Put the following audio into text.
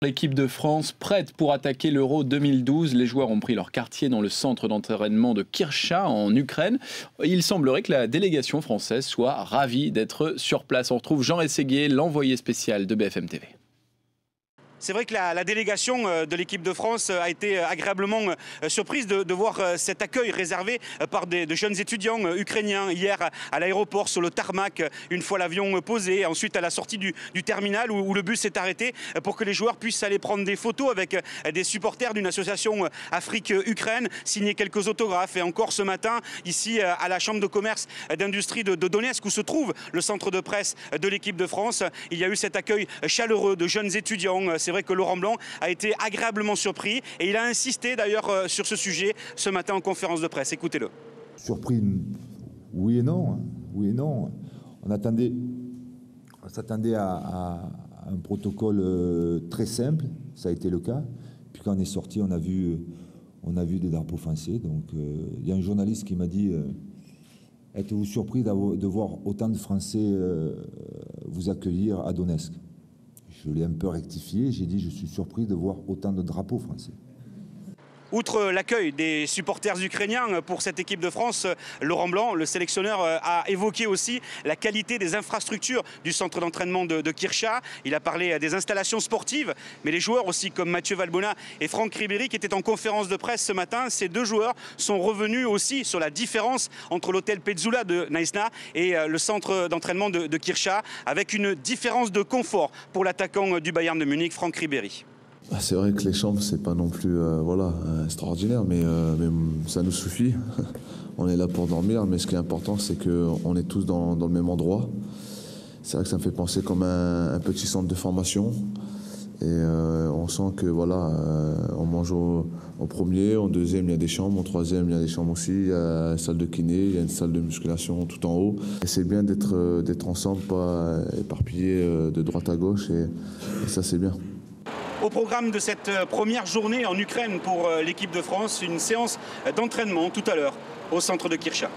L'équipe de France prête pour attaquer l'Euro 2012. Les joueurs ont pris leur quartier dans le centre d'entraînement de Kircha en Ukraine. Il semblerait que la délégation française soit ravie d'être sur place. On retrouve Jean Rességuier, l'envoyé spécial de BFM TV. C'est vrai que la délégation de l'équipe de France a été agréablement surprise de voir cet accueil réservé par de jeunes étudiants ukrainiens hier à l'aéroport sur le tarmac, une fois l'avion posé, ensuite à la sortie du terminal où le bus s'est arrêté pour que les joueurs puissent aller prendre des photos avec des supporters d'une association Afrique-Ukraine, signer quelques autographes. Et encore ce matin, ici à la Chambre de commerce d'industrie de Donetsk, où se trouve le centre de presse de l'équipe de France, il y a eu cet accueil chaleureux de jeunes étudiants. C'est vrai que Laurent Blanc a été agréablement surpris et il a insisté d'ailleurs sur ce sujet ce matin en conférence de presse. Écoutez-le. Surpris, oui et non. Oui et non. On s'attendait à un protocole très simple, ça a été le cas. Puis quand on est sorti, on a vu des drapeaux français. Donc il y a un journaliste qui m'a dit êtes-vous surpris de voir autant de Français vous accueillir à Donetsk? Je l'ai un peu rectifié, j'ai dit je suis surpris de voir autant de drapeaux français. Outre l'accueil des supporters ukrainiens pour cette équipe de France, Laurent Blanc, le sélectionneur, a évoqué aussi la qualité des infrastructures du centre d'entraînement de Kircha. Il a parlé des installations sportives, mais les joueurs aussi comme Mathieu Valbuena et Franck Ribéry qui étaient en conférence de presse ce matin, ces deux joueurs sont revenus aussi sur la différence entre l'hôtel Petzula de Naïsna et le centre d'entraînement de Kircha, avec une différence de confort pour l'attaquant du Bayern de Munich, Franck Ribéry. C'est vrai que les chambres, c'est pas non plus extraordinaire, mais ça nous suffit. On est là pour dormir, mais ce qui est important, c'est qu'on est tous dans le même endroit. C'est vrai que ça me fait penser comme un petit centre de formation. Et on sent que on mange au premier, au deuxième il y a des chambres, au troisième il y a des chambres aussi, il y a une salle de kiné, il y a une salle de musculation tout en haut. Et c'est bien d'être ensemble, pas éparpillés de droite à gauche, et ça c'est bien. Au programme de cette première journée en Ukraine pour l'équipe de France, une séance d'entraînement tout à l'heure au centre de Kircha.